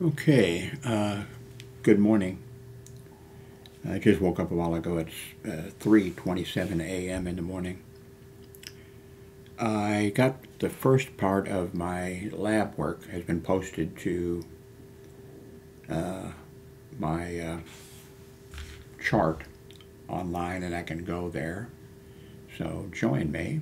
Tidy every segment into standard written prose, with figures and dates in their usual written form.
Okay, good morning. I just woke up a while ago. It's 3:27 a.m. in the morning. I got the first part of my lab work has been posted to my chart online, and I can go there. So join me.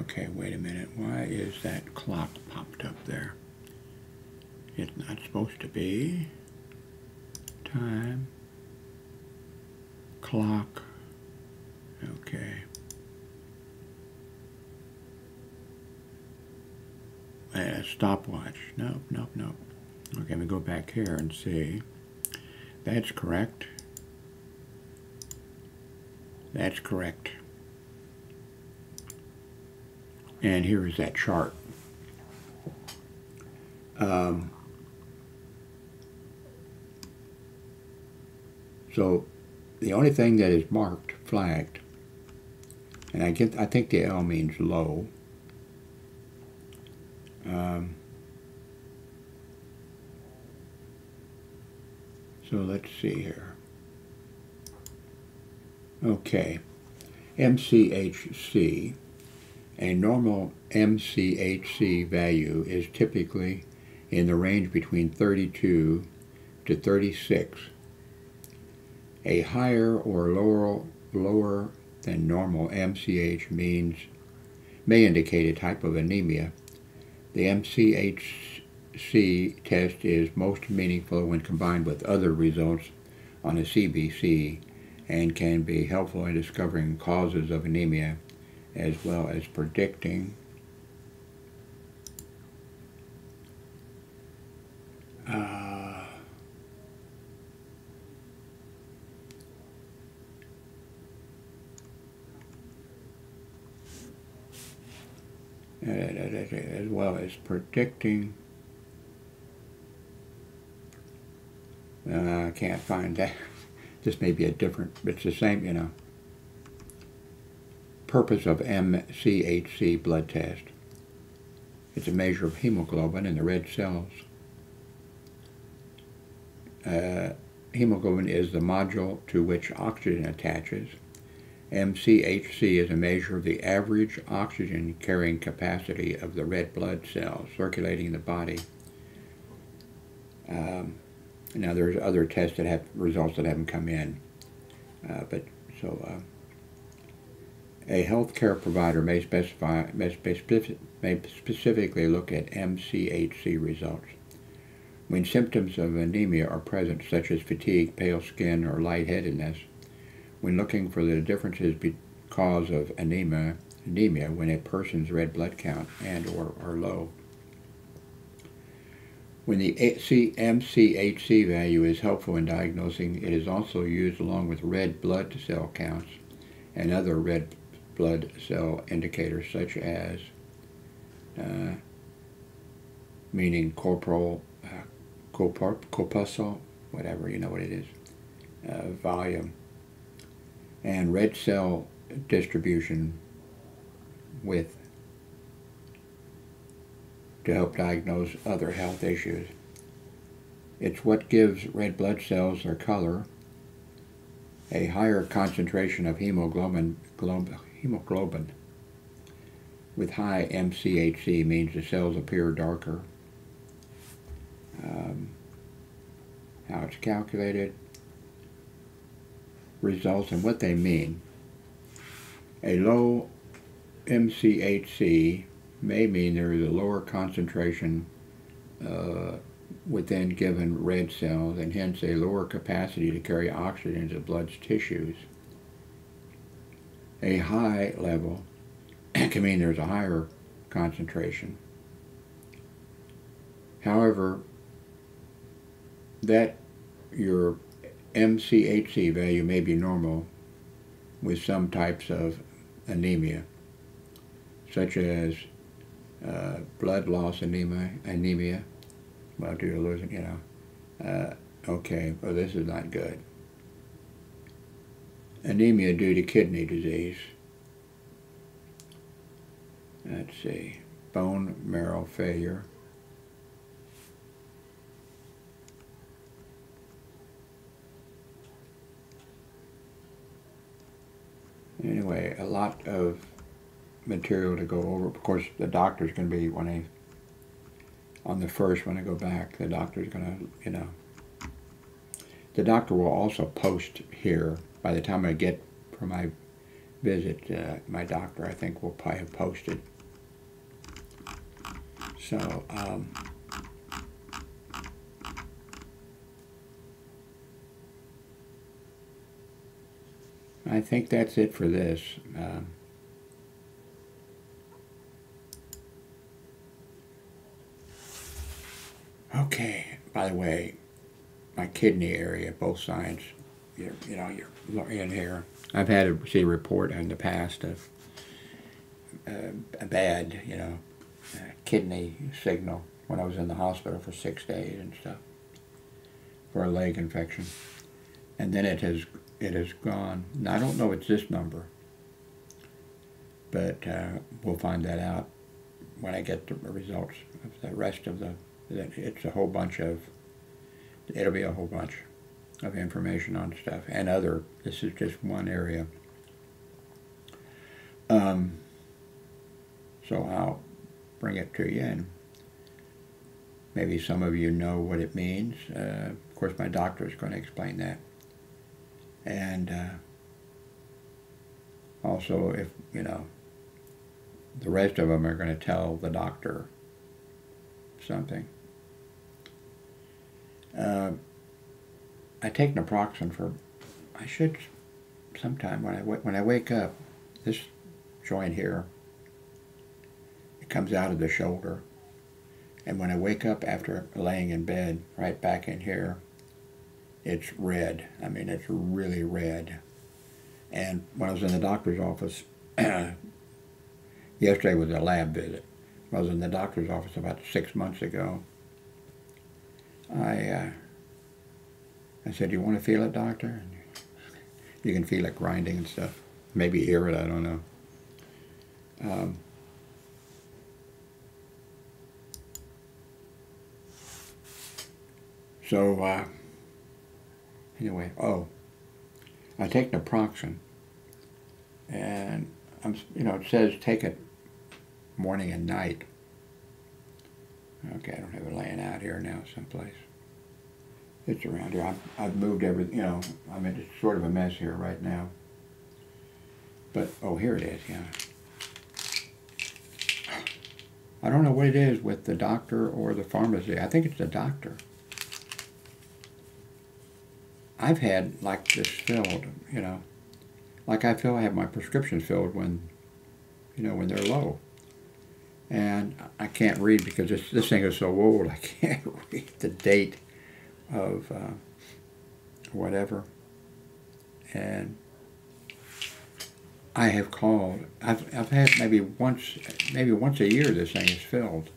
Okay, wait a minute. Why is that clock popped up there? It's not supposed to be. Time. Clock. Okay. Stopwatch. Nope. Okay, let me go back here and see. That's correct. That's correct. And here is that chart. So the only thing that is marked, flagged, and I think the L means low. So let's see here. Okay, Mchc. A normal Mchc value is typically in the range between 32 to 36. A higher or lower than normal MCH may indicate a type of anemia. The MCHC test is most meaningful when combined with other results on a CBC and can be helpful in discovering causes of anemia as well as predicting I can't find that. This may be a different, it's the same, purpose of MCHC blood test. It's a measure of hemoglobin in the red cells. Hemoglobin is the module to which oxygen attaches. MCHC is a measure of the average oxygen carrying capacity of the red blood cells circulating in the body. Now there's other tests that have results that haven't come in, a healthcare provider may specifically look at MCHC results. When symptoms of anemia are present, such as fatigue, pale skin, or lightheadedness, when looking for the differences because of anemia when a person's red blood count and or are low. When the MCHC value is helpful in diagnosing, it is also used along with red blood cell counts and other red blood cell indicators such as meaning corpuscle, whatever, you know what it is, volume, and red cell distribution to help diagnose other health issues. It's what gives red blood cells their color. A higher concentration of hemoglobin with high MCHC means the cells appear darker. How it's calculated, results, and what they mean. A low MCHC may mean there is a lower concentration within given red cells and hence a lower capacity to carry oxygen to the blood's tissues. A high level can mean there's a higher concentration. However, that your MCHC value may be normal with some types of anemia, such as blood loss anemia, well, due to losing, okay, well, this is not good. Anemia due to kidney disease. Let's see. bone marrow failure. Anyway, a lot of material to go over. Of course, the doctor's going to be, on the first, when I go back, the doctor's going to, the doctor will also post here. By the time I get for my visit, my doctor, I think, will probably have posted. So, I think that's it for this. Okay, by the way, my kidney area, both sides, you're in here. I've had to see a report in the past of a bad, kidney signal when I was in the hospital for 6 days and stuff for a leg infection, and then it has gone. Now, I don't know it's this number, but we'll find that out when I get the results of the rest of it's a whole bunch of. It'll be a whole bunch of information on stuff and other. This is just one area. So I'll bring it to you, and maybe some of you know what it means. Of course, my doctor is going to explain that. And also, if, the rest of them are going to tell the doctor something. I take naproxen I should sometime when I wake up, this joint here, it comes out of the shoulder. And when I wake up after laying in bed, right back in here, it's red. I mean, it's really red. And when I was in the doctor's office, yesterday was a lab visit. When I was in the doctor's office about 6 months ago, I said, "You want to feel it, doctor?" And you can feel it grinding and stuff. Maybe hear it, I don't know. Anyway, I take naproxen, and it says take it morning and night. Okay, I don't have it laying out here now someplace. It's around here. I've moved everything, I mean, it's sort of a mess here right now. But, here it is, yeah. I don't know what it is with the doctor or the pharmacy. I think it's the doctor. I've had, like, this filled, like I have my prescriptions filled when, when they're low. And I can't read because this thing is so old, I can't read the date of whatever. And I have called, I've had maybe once a year this thing is filled.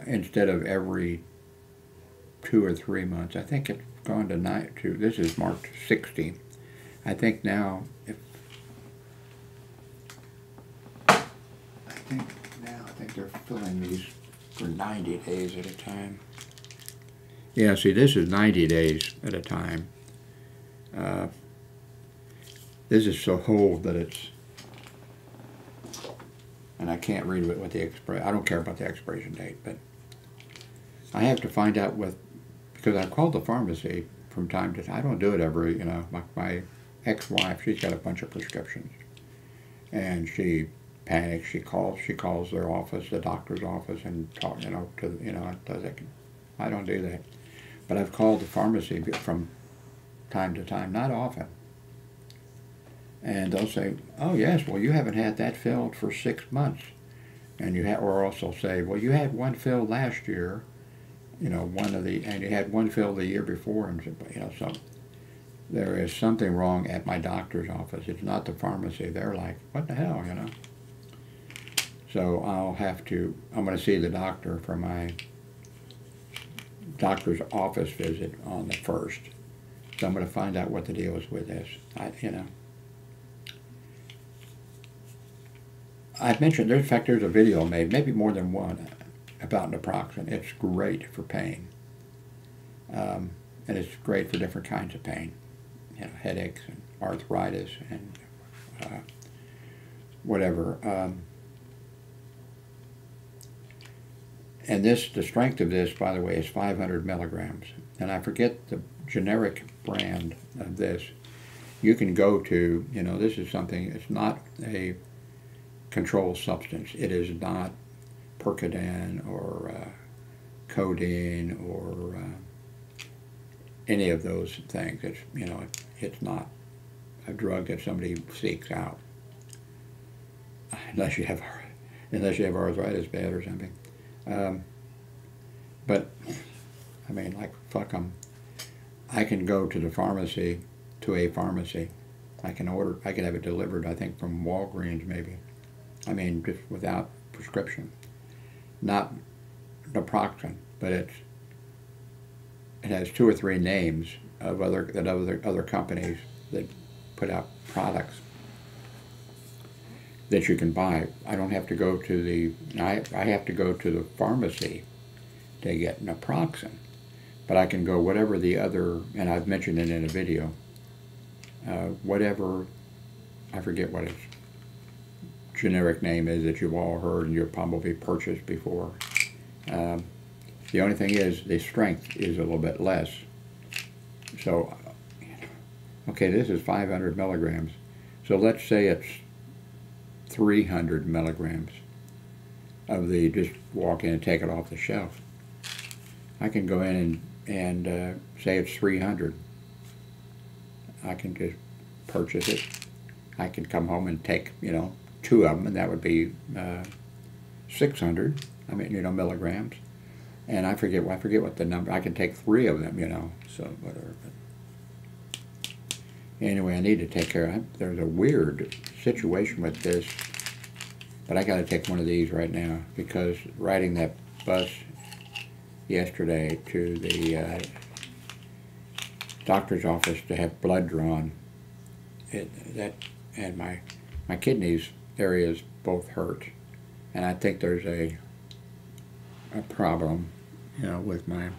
Instead of every 2 or 3 months. I think it's gone to this is marked 60. I think now, I think they're filling these for 90 days at a time. Yeah, see, this is 90 days at a time. This is so old that it's, and I can't read what the I don't care about the expiration date, but I have to find out because I called the pharmacy from time to time. I don't do it every, my ex-wife, she's got a bunch of prescriptions, and she panics. She calls their office, the doctor's office, and talk, I don't do that. But I've called the pharmacy from time to time, not often. And they'll say, "Oh yes, well you haven't had that filled for 6 months," and or also say, "Well you had one filled last year, and you had one filled the year before," and so there is something wrong at my doctor's office. It's not the pharmacy. They're like, "What the hell," So I'm going to see the doctor for my doctor's office visit on the 1st. So I'm going to find out what the deal is with this. I've mentioned, in fact, there's a video made, maybe more than one, about naproxen. It's great for pain. And it's great for different kinds of pain. You know, headaches and arthritis and whatever. And this, the strength of this, by the way, is 500 milligrams. And I forget the generic brand of this. You can go to, you know, this is something, it's not a controlled substance. It is not Percodan or codeine or any of those things. It's, you know, it's not a drug that somebody seeks out, unless you have arthritis bad or something. But I mean, like, fuck them. I can go to the pharmacy, to a pharmacy. I can have it delivered, I think, from Walgreens maybe. I mean, just without prescription. Not naproxen, but it has 2 or 3 names of other companies that put out products that you can buy. I don't have to go to the, I have to go to the pharmacy to get naproxen, but I can go whatever the other, and I've mentioned it in a video, whatever, I forget what its generic name is that you've all heard and you've probably purchased before. The only thing is the strength is a little bit less. So, okay, this is 500 milligrams. So let's say it's 300 milligrams of the, just walk in and take it off the shelf. I can go in and say it's 300. I can just purchase it. I can come home and take, you know, 2 of them, and that would be 600. I mean, you know, milligrams. And I forget what the number. I can take 3 of them, you know. So whatever. But anyway, I need to take care of it. There's a weird situation with this, but I got to take one of these right now, because riding that bus yesterday to the doctor's office to have blood drawn, and my kidneys areas both hurt, and I think there's a problem, you know, with my,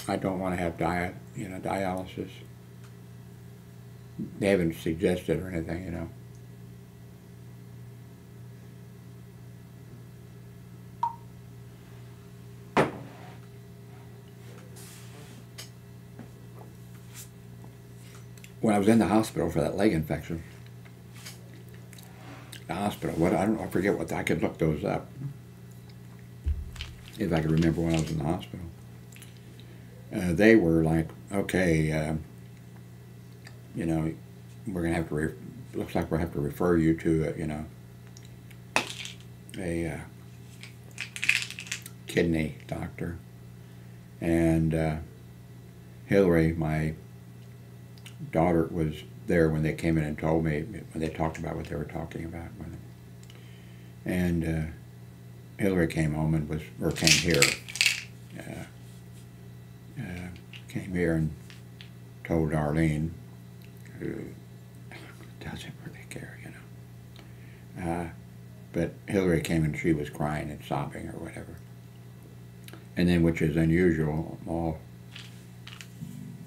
I don't want to have dialysis. They haven't suggested or anything, you know. When I was in the hospital for that leg infection, the hospital, I don't know, I forget what, I could look those up if I could remember when I was in the hospital. They were like, okay, you know, we're going to have to, looks like we'll have to refer you to, you know, a kidney doctor. And Hillary, my daughter, was there when they came in and told me, when they talked about what they were talking about. And Hillary came home and came here. Came here and told Darlene, who doesn't really care, you know. But Hillary came and she was crying and sobbing or whatever. And then, which is unusual,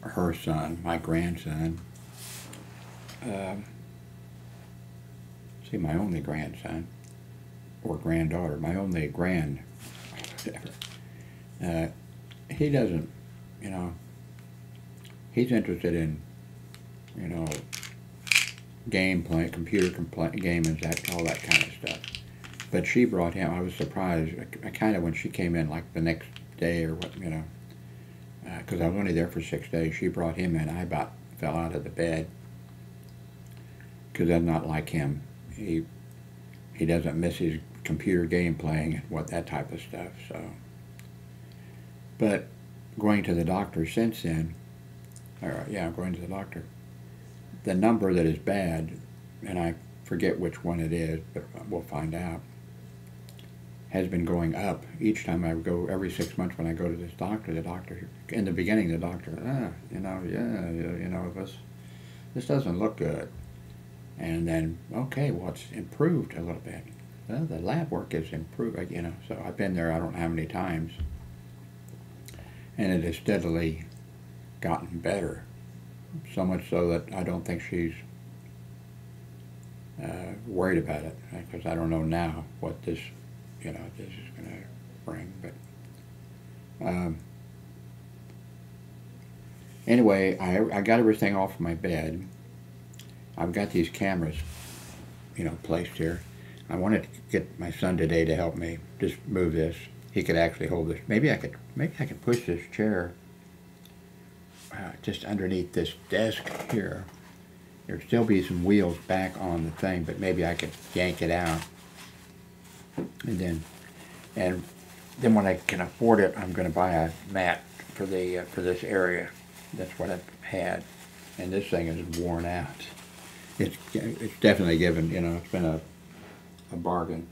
her son, my grandson, my only grandson, or granddaughter, my only whatever, he doesn't, you know, he's interested in, you know, computer gaming, all that kind of stuff. But she brought him, I was surprised, I kind of, when she came in, like the next day or what, you know, because I was only there for 6 days, she brought him in. I about fell out of the bed, because I'm not like him. He doesn't miss his computer game playing and that type of stuff. So, but going to the doctor since then, going to the doctor, the number that is bad, and I forget which one it is, but we'll find out, has been going up each time I go. Every 6 months when I go to this doctor, in the beginning, you know, this doesn't look good. And then, okay, well, it's improved a little bit. Well, the lab work is improved, so I've been there I don't know how many times, and it has steadily gotten better, so much so that I don't think she's worried about it, because I don't know now what this is going to bring. But anyway, I got everything off my bed. I've got these cameras, placed here. I wanted to get my son today to help me just move this. He could actually hold this. Maybe I could push this chair just underneath this desk here. There'd still be some wheels back on the thing, but maybe I could yank it out. And then when I can afford it, I'm going to buy a mat for this area. That's what I've had, and this thing is worn out. It's definitely given, it's been a bargain.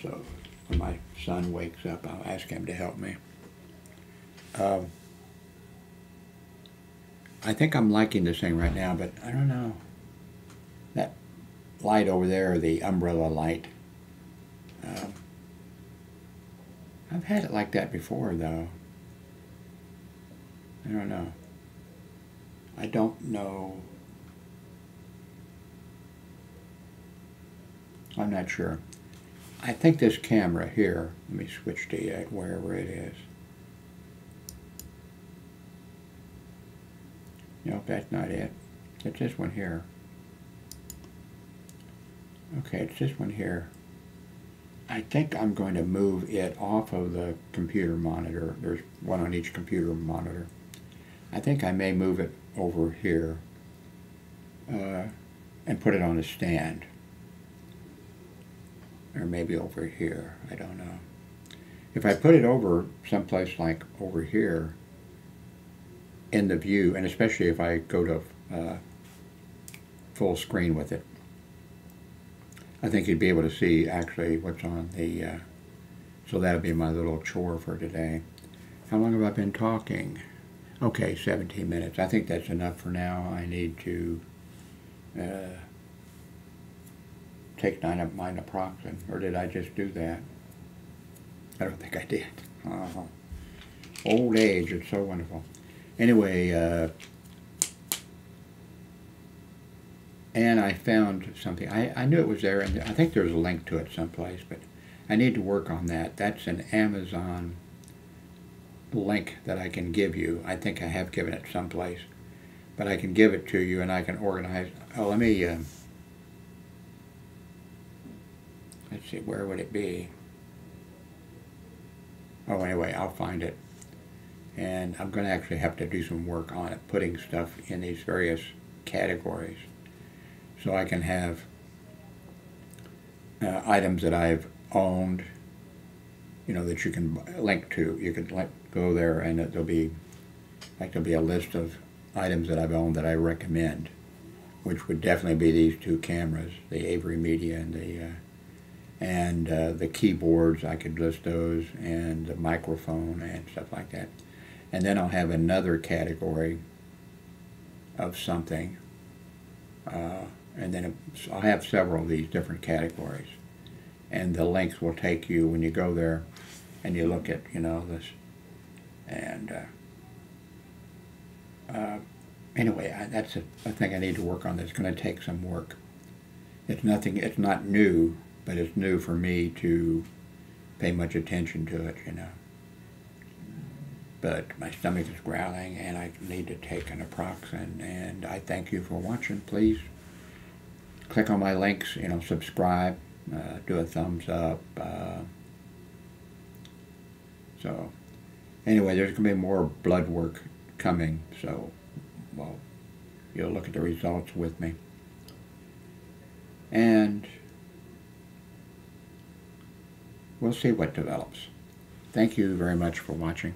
So when my son wakes up, I'll ask him to help me. I think I'm liking this thing right now, but I don't know. That light over there, the umbrella light, I've had it like that before, though. I don't know. I don't know. I'm not sure. I think this camera here, let me switch to wherever it is. Nope, that's not it. It's this one here. Okay, it's this one here. I think I'm going to move it off of the computer monitor. There's one on each computer monitor. I think I may move it over here and put it on a stand. Or maybe over here, I don't know. If I put it over someplace like over here in the view, and especially if I go to full screen with it, I think you'd be able to see actually what's on the, so that'll be my little chore for today. How long have I been talking? Okay, 17 minutes. I think that's enough for now. I need to take my naproxen, or did I just do that? I don't think I did. Old age, it's so wonderful. Anyway, and I found something. I knew it was there, and I think there's a link to it someplace, but I need to work on that. That's an Amazon link that I can give you. I think I have given it someplace, but I can give it to you, and I can organize. Oh, let me, let's see, where would it be? Oh, anyway, I'll find it. And I'm going to actually have to do some work on it, putting stuff in these various categories. So I can have items that I've owned, that you can link to. You can go there, and there'll be a list of items that I've owned that I recommend, which would definitely be these two cameras, the Avery Media and the keyboards. I could list those, and the microphone and stuff like that. And then I'll have another category of something, and then I'll have several of these different categories. And the links will take you, when you go there and you look at, this. And anyway, that's a thing I need to work on. That's going to take some work. It's not new, but it's new for me to pay much attention to it, But my stomach is growling, and I need to take an naproxen. And I thank you for watching. Please click on my links, subscribe, do a thumbs up. So anyway, there's going to be more blood work coming, so, well, you'll look at the results with me. And we'll see what develops. Thank you very much for watching.